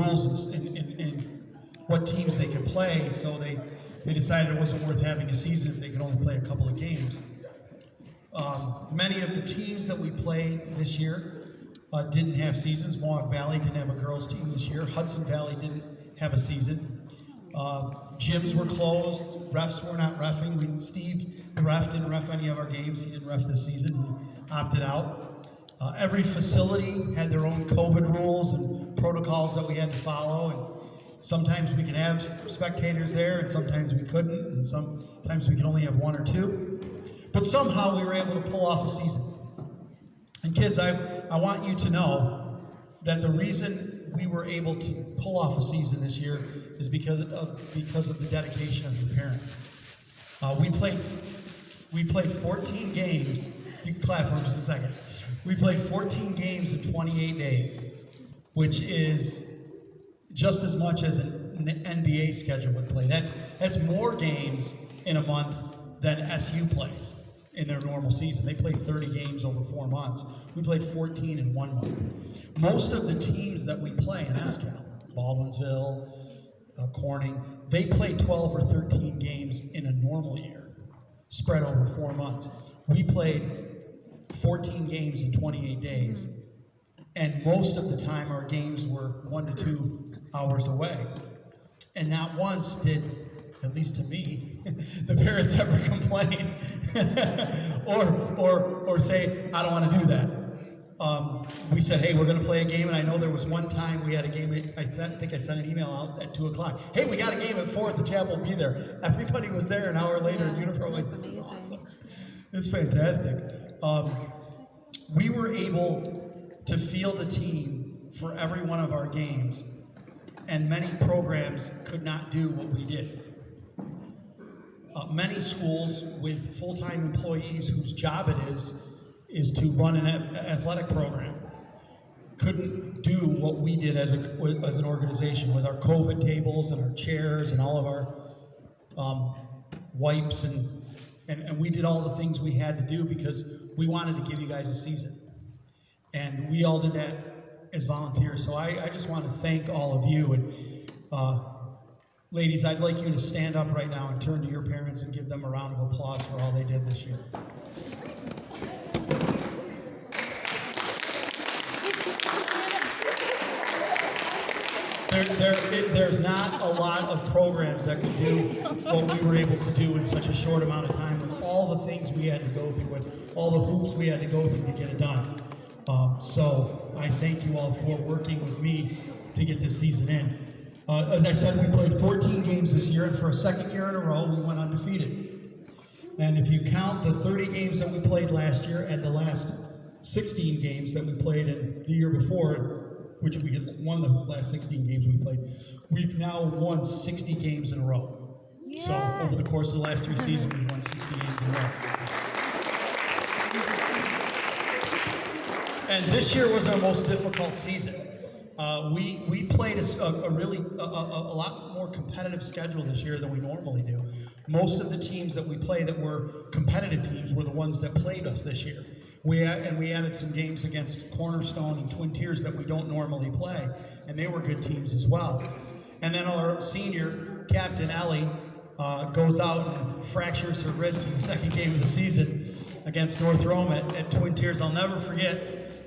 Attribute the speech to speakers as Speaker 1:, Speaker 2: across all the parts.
Speaker 1: rules and what teams they could play, so they decided it wasn't worth having a season if they could only play a couple of games. Many of the teams that we played this year didn't have seasons. Mohawk Valley didn't have a girls team this year. Hudson Valley didn't have a season. Gyms were closed. Refs were not reffing. Steve, the ref, didn't ref any of our games. He didn't ref this season. He opted out. Every facility had their own COVID rules and protocols that we had to follow. And sometimes we could have spectators there, and sometimes we couldn't, and sometimes we could only have one or two. But somehow we were able to pull off a season. And kids, I want you to know that the reason we were able to pull off a season this year is because of the dedication of your parents. We played 14 games. You can clap for just a second. We played 14 games in 28 days, which is just as much as an NBA schedule would play. That's more games in a month than SU plays in their normal season. They play 30 games over 4 months. We played 14 in 1 month. Most of the teams that we play in SCAL, Baldwinsville, Corning, they play 12 or 13 games in a normal year, spread over 4 months. We played 14 games in 28 days, and most of the time our games were 1 to 2 hours away. And not once did, at least to me, the parents ever complain or say, I don't want to do that. We said, hey, we're going to play a game, and I know there was one time we had a game, I think I sent an email out at 2 o'clock. Hey, we got a game at 4 at the chapel, be there. Everybody was there an hour later in uniform. Like, this is awesome. It's fantastic. We were able to field a team for every one of our games, and many programs could not do what we did. Many schools with full-time employees whose job it is to run an athletic program couldn't do what we did as an organization with our COVID tables and our chairs and all of our wipes, and we did all the things we had to do because we wanted to give you guys a season. And we all did that as volunteers. So I just want to thank all of you. And ladies, I'd like you to stand up right now and turn to your parents and give them a round of applause for all they did this year. There's not a lot of programs that could do what we were able to do in such a short amount of time, with all the things we had to go through, with all the hoops we had to go through to get it done. So I thank you all for working with me to get this season in. As I said, we played 14 games this year, and for a second year in a row, we went undefeated. And if you count the 30 games that we played last year and the last 16 games that we played in the year before, which we had won the last 16 games we played, we've now won 60 games in a row. Yeah. So over the course of the last 3 seasons, we've won 60 games in a row. And this year was our most difficult season. We played a lot more competitive schedule this year than we normally do. Most of the teams that we play that were competitive teams were the ones that played us this year. We added some games against Cornerstone and Twin Tiers that we don't normally play, and they were good teams as well. And then our senior captain, Ellie, goes out and fractures her wrist in the second game of the season against North Rome at Twin Tiers. I'll never forget,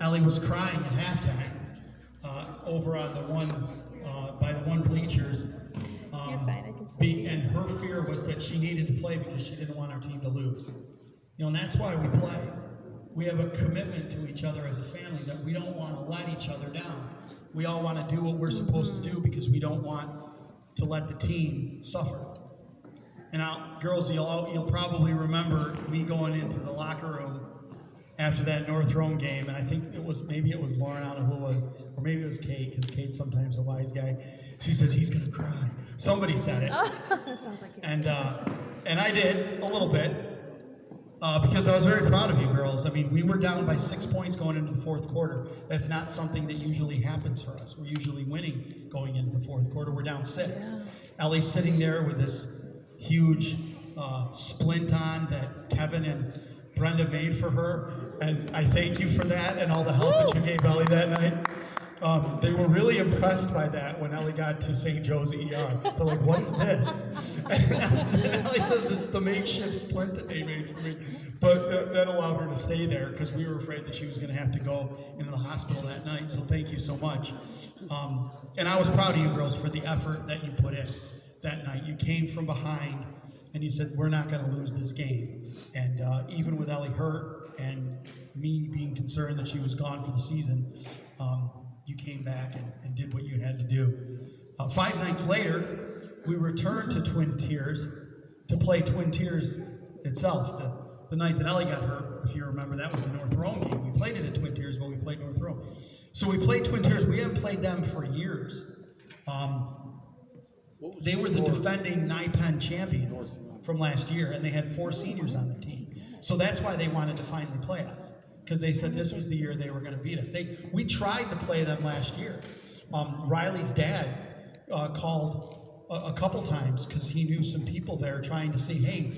Speaker 1: Ellie was crying at halftime over on the one by the one bleachers.
Speaker 2: You're fine, I can still see
Speaker 1: And her fear was that she needed to play because she didn't want our team to lose. And that's why we play. We have a commitment to each other as a family that we don't want to let each other down. We all want to do what we're supposed to do because we don't want to let the team suffer. And girls, you'll probably remember me going into the locker room after that North Rome game, and I think maybe it was Lauren, I don't know who it was, or maybe it was Kate, because Kate's sometimes a wise guy. She says, he's going to cry. Somebody said it.
Speaker 2: Oh, that sounds like you.
Speaker 1: And I did, a little bit, because I was very proud of you girls. I mean, we were down by 6 points going into the fourth quarter. That's not something that usually happens for us. We're usually winning going into the fourth quarter. We're down 6.
Speaker 2: Yeah.
Speaker 1: Ellie's sitting there with this huge splint on that Kevin and Brenda made for her, and I thank you for that and all the help that you gave Ellie that night. They were really impressed by that when Ellie got to St. Joe's ER. They're like, what is this? And Ellie says, it's the makeshift splint that they made for me. But that allowed her to stay there because we were afraid that she was going to have to go into the hospital that night. So thank you so much. And I was proud of you girls for the effort that you put in that night. You came from behind and you said, we're not going to lose this game. And even with Ellie hurt and me being concerned that she was gone for the season, you came back and did what you had to do. 5 nights later, we returned to Twin Tiers to play Twin Tiers itself. The night that Ellie got hurt, if you remember, that was the North Rome game. We played it at Twin Tiers, but we played North Rome. So we played Twin Tiers. We haven't played them for years. They were the defending NIPEN champions from last year, and they had 4 seniors on the team. So that's why they wanted to finally play us, because they said this was the year they were going to beat us. We tried to play them last year. Riley's dad called a couple times because he knew some people there trying to see, hey,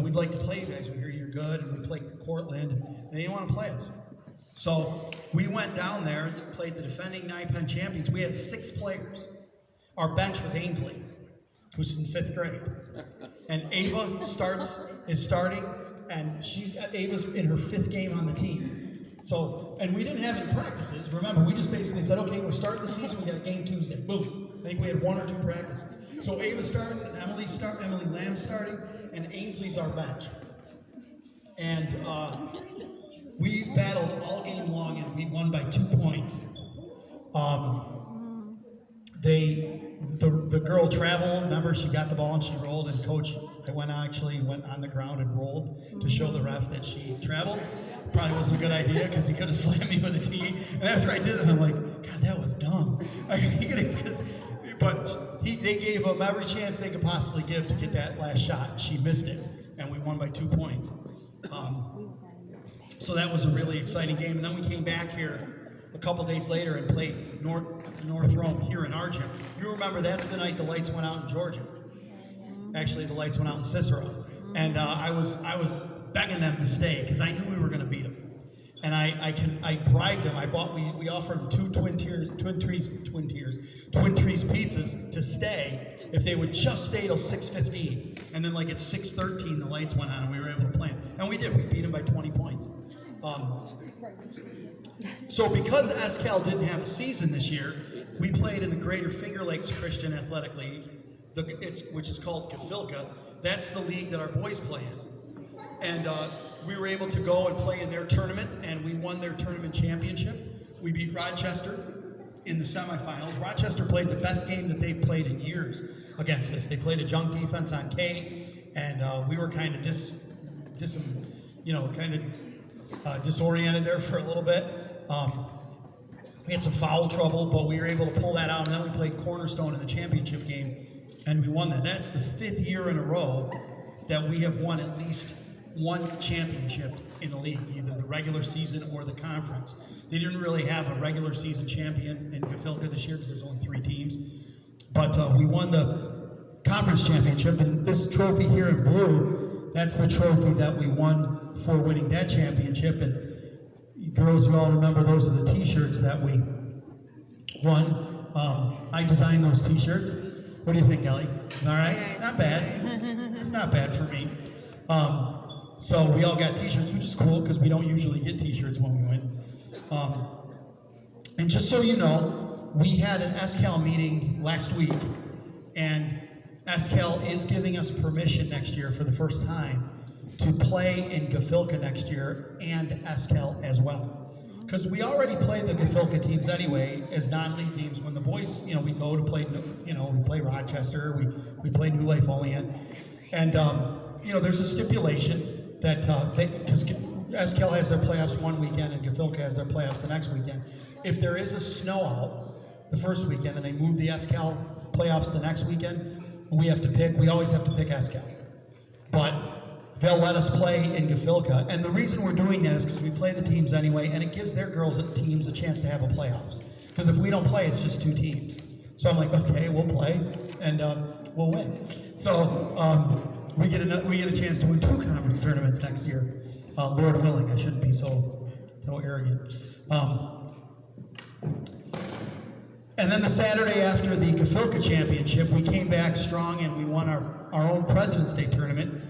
Speaker 1: we'd like to play you guys. We hear you're good, and we play Cortland, and they didn't want to play us. So we went down there and played the defending NIPEN champions. We had 6 players. Our bench was Ainsley, who's in 5th grade. And Ava is starting, and Ava's in her 5th game on the team. So, and we didn't have any practices. Remember, we just basically said, okay, we're starting the season, we got a game Tuesday. Boom. I think we had 1 or 2 practices. So Ava's starting, and Emily Lamb's starting, and Ainsley's our bench. And we battled all game long, and we won by 2 points. The girl traveled, remember, she got the ball and she rolled, and Coach, I went on the ground and rolled to show the ref that she traveled. Probably wasn't a good idea because he could have slammed me with a tee. And after I did it, I'm like, God, that was dumb. They gave him every chance they could possibly give to get that last shot. She missed it, and we won by 2 points. So that was a really exciting game. And then we came back here a couple days later and played North Rome here in our gym. You remember that's the night the lights went out in Georgia. Actually, the lights went out in Cicero. And I was begging them to stay because I knew we were going to beat them. And I bribed them. We offered them 2 Twin Trees pizzas to stay if they would just stay till 6:15. And then like at 6:13 the lights went on and we were able to play them. And we did. We beat them by 20 points. So because SCAL didn't have a season this year, we played in the Greater Finger Lakes Christian Athletic League, which is called GFILCA. That's the league that our boys play in. And we were able to go and play in their tournament, and we won their tournament championship. We beat Rochester in the semifinals. Rochester played the best game that they've played in years against us. They played a junk defense on Kate, and we were kind of disoriented there for a little bit. We had some foul trouble, but we were able to pull that out, and then we played Cornerstone in the championship game, and we won that. That's the 5th year in a row that we have won at least 1 championship in the league, either the regular season or the conference. They didn't really have a regular season champion in GFILCA this year because there's only 3 teams, but we won the conference championship, and this trophy here in blue, that's the trophy that we won for winning that championship. And girls, you all remember those are the t-shirts that we won. I designed those t-shirts. What do you think, Ellie? All right? Not bad. It's not bad for me. So we all got t-shirts, which is cool because we don't usually get t-shirts when we win. And just so you know, we had an SCAL meeting last week, and SCAL is giving us permission next year for the first time to play in GFILCA next year and SCAL as well. Because we already play the GFILCA teams anyway as non-league teams. When the boys, we go to play, we play Rochester, we play New Life Olean. And, there's a stipulation that, because SCAL has their playoffs one weekend and GFILCA has their playoffs the next weekend. If there is a snow out the first weekend and they move the SCAL playoffs the next weekend, we always have to pick SCAL. But they'll let us play in GFILCA. And the reason we're doing that is because we play the teams anyway, and it gives their girls and teams a chance to have a playoffs. Because if we don't play, it's just 2 teams. So I'm like, okay, we'll play, and we'll win. So we get a chance to win 2 conference tournaments next year. Lord willing, I shouldn't be so arrogant. And then the Saturday after the Gafilka Championship, we came back strong and we won our own President's Day tournament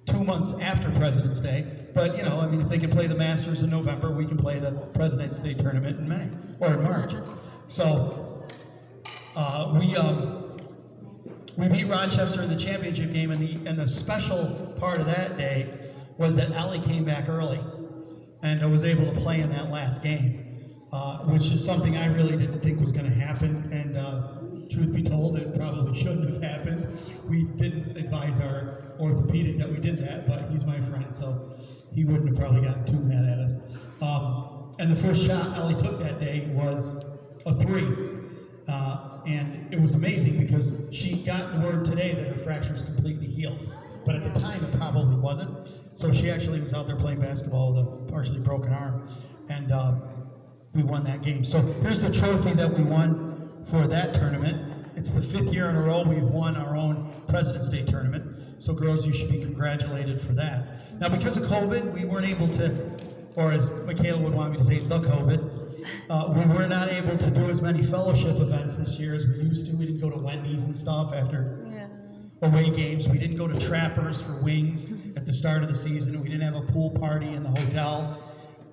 Speaker 1: 2 months after President's Day. But, you know, I mean, if they can play the Masters in November, we can play the President's Day tournament in May or in March. So we beat Rochester in the championship game, and the special part of that day was that Ellie came back early and was able to play in that last game. Which is something I really didn't think was going to happen, and truth be told, it probably shouldn't have happened. We didn't advise our orthopedic that we did that, but he's my friend, so he wouldn't have probably gotten too mad at us. And the first shot Ellie took that day was a 3, and it was amazing because she got the word today that her fracture is completely healed, but at the time it probably wasn't. So she actually was out there playing basketball with a partially broken arm, and we won that game. So here's the trophy that we won for that tournament. It's the 5th year in a row we've won our own President's Day tournament. So girls, you should be congratulated for that. Now because of COVID, we weren't able to, or as Michaela would want me to say, the COVID, we were not able to do as many fellowship events this year as we used to. We didn't go to Wendy's and stuff after away games. We didn't go to Trappers for wings at the start of the season. We didn't have a pool party in the hotel.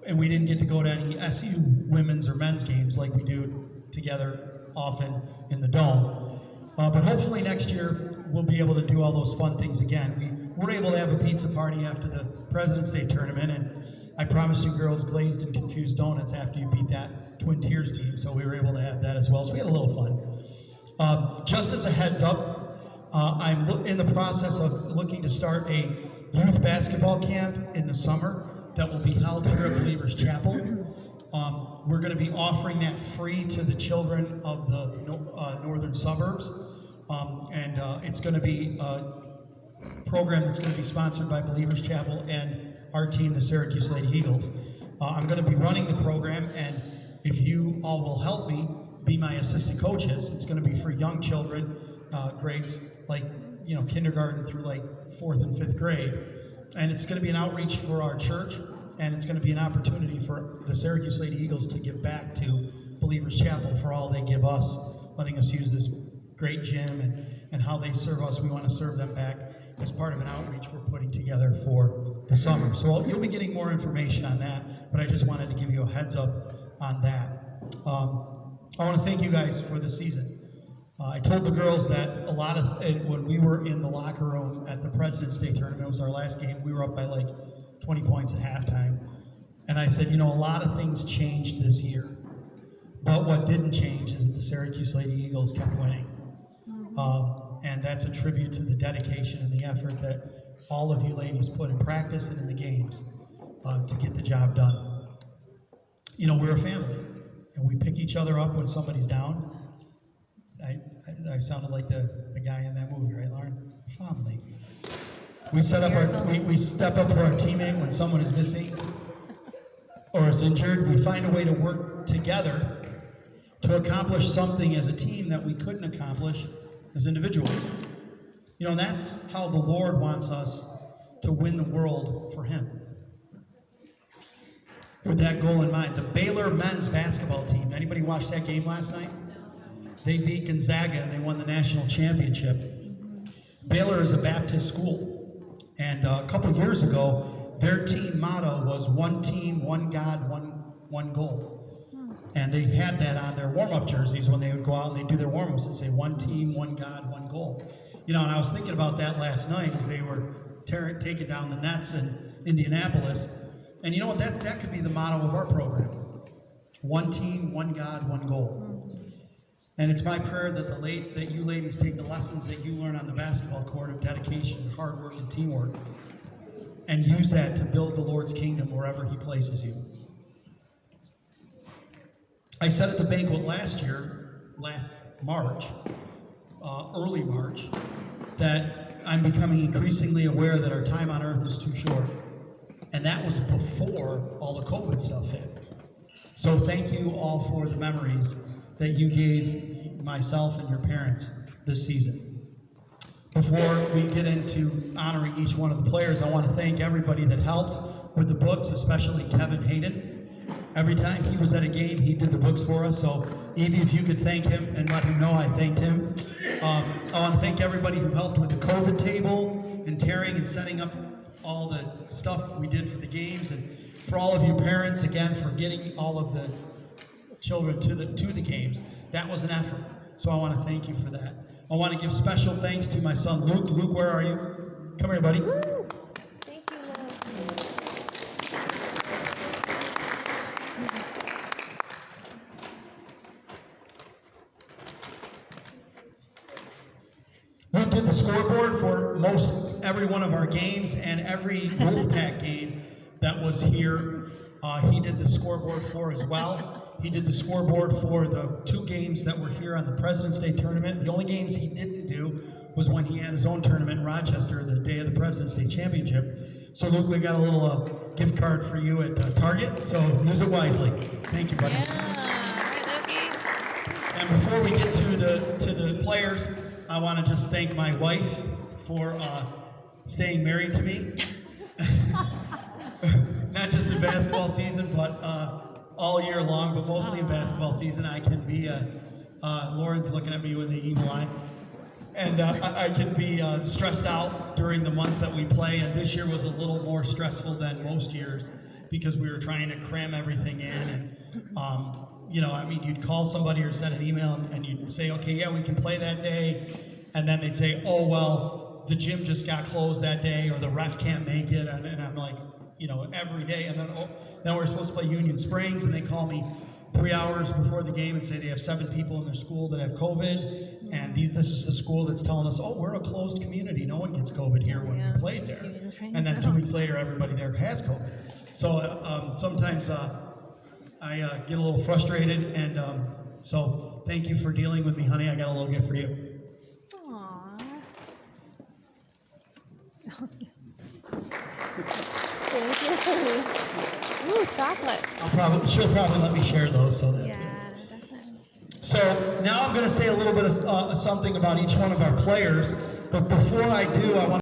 Speaker 1: And we didn't get to go to any SU women's or men's games like we do together often in the Dome. But hopefully next year we'll be able to do all those fun things again. We were able to have a pizza party after the President's Day tournament, and I promised you girls glazed and confused donuts after you beat that Twin Tiers team, so we were able to have that as well. So we had a little fun. Just as a heads up, I'm in the process of looking to start a youth basketball camp in the summer that will be held here at Believers Chapel. We're going to be offering that free to the children of the northern suburbs. And it's going to be a program that's going to be sponsored by Believers Chapel and our team, the Syracuse Lady Eagles. I'm going to be running the program, and if you all will help me be my assistant coaches, it's going to be for young children, grades like, you know, kindergarten through like 4th and 5th grade. And it's going to be an outreach for our church, and it's going to be an opportunity for the Syracuse Lady Eagles to give back to Believers Chapel for all they give us, letting us use this great gym and how they serve us. We want to serve them back as part of an outreach we're putting together for the summer. So you'll be getting more information on that, but I just wanted to give you a heads up on that. I want to thank you guys for the season. I told the girls that a lot of, when we were in the locker room at the President's Day tournament, it was our last game, we were up by like 20 points at halftime. And I said, you know, a lot of things changed this year. But what didn't change is that the Syracuse Lady Eagles kept winning. And that's a tribute to the dedication and the effort that all of you ladies put in practice and in the games to get the job done. You know, we're a family, and we pick each other up when somebody's down. I sounded like the guy in that movie, right, Lauren? Family. We step up for our teammate when someone is missing or is injured. We find a way to work together to accomplish something as a team that we couldn't accomplish as individuals. You know, and that's how the Lord wants us to win the world for Him. With that goal in mind, the Baylor men's basketball team, anybody watch that game last night? They beat Gonzaga and they won the national championship. Baylor is a Baptist school, and a couple years ago, their team motto was one team, one God, one goal. And they had that on their warm-up jerseys when they would go out and they'd do their warm-ups and say one team, one God, one goal. You know, and I was thinking about that last night as they were taking down the Nets in Indianapolis. And you know what, that could be the motto of our program. One team, one God, one goal. And it's my prayer that you ladies take the lessons that you learn on the basketball court of dedication, hard work, and teamwork, and use that to build the Lord's kingdom wherever He places you. I said at the banquet last March, early March, that I'm becoming increasingly aware that our time on earth is too short. And that was before all the COVID stuff hit. So thank you all for the memories that you gave myself and your parents this season. Before we get into honoring each one of the players, I want to thank everybody that helped with the books, especially Kevin Hayden. Every time he was at a game, he did the books for us. So Evie, if you could thank him and let him know I thanked him. I want to thank everybody who helped with the COVID table and tearing and setting up all the stuff we did for the games, and for all of you parents, again, for getting all of the children to the games. That was an effort, so I want to thank you for that. I want to give special thanks to my son Luke. Luke, where are you? Come here, buddy.
Speaker 2: Woo! Thank you, Lord.
Speaker 1: Luke did the scoreboard for most every one of our games, and every Wolfpack game that was here, he did the scoreboard for as well. He did the scoreboard for the 2 games that were here on the President's Day tournament. The only games he didn't do was when he had his own tournament in Rochester the day of the President's Day Championship. So Luke, we got a little gift card for you at Target, so use it wisely. Thank you, buddy.
Speaker 2: Yeah. All right, Lukey.
Speaker 1: And before we get to the players, I want to just thank my wife for staying married to me. Not just in basketball season, but all year long, but mostly in basketball season. I can be, Lauren's looking at me with an evil eye, and I can be stressed out during the month that we play, and this year was a little more stressful than most years because we were trying to cram everything in, and you know, I mean, you'd call somebody or send an email and you'd say, okay, yeah, we can play that day, and then they'd say, oh, well, the gym just got closed that day, or the ref can't make it, and I'm like, you know, every day, and then we're supposed to play Union Springs, and they call me 3 hours before the game and say they have 7 people in their school that have COVID, and this is the school that's telling us, oh, we're a closed community, no one gets COVID here when we played there, and then 2 weeks later, everybody there has COVID. So sometimes I get a little frustrated, and so thank you for dealing with me, honey. I got a little gift for you.
Speaker 2: Aww. Thank you, honey. Ooh, chocolate.
Speaker 1: She'll probably let me share those, so that's good.
Speaker 2: Yeah, definitely.
Speaker 1: So now I'm going to say a little bit of something about each one of our players, but before I do, I want